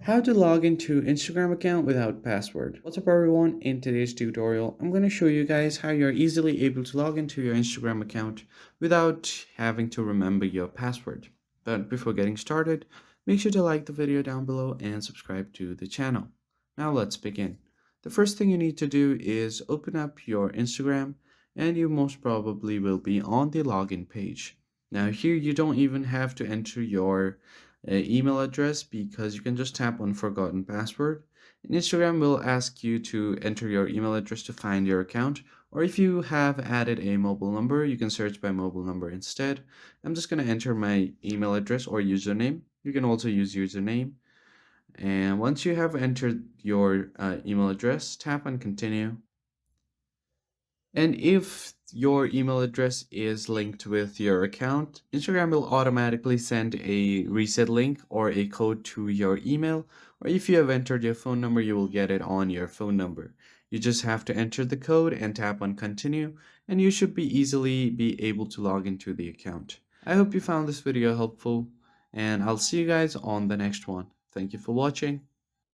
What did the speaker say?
How to log into Instagram account without password. What's up everyone? In today's tutorial, I'm going to show you guys how you're easily able to log into your Instagram account without having to remember your password. But before getting started, make sure to like the video down below and subscribe to the channel. Now let's begin. The first thing you need to do is open up your Instagram and you most probably will be on the login page. Now here you don't even have to enter your email address because you can just tap on forgotten password. And Instagram will ask you to enter your email address to find your account, or if you have added a mobile number you can search by mobile number instead. I'm just going to enter my email address or username. You can also use username, and once you have entered your email address, tap on continue. And if your email address is linked with your account, Instagram will automatically send a reset link or a code to your email. Or if you have entered your phone number, you will get it on your phone number. You just have to enter the code and tap on continue, and you should be easily be able to log into the account. I hope you found this video helpful, and I'll see you guys on the next one. Thank you for watching.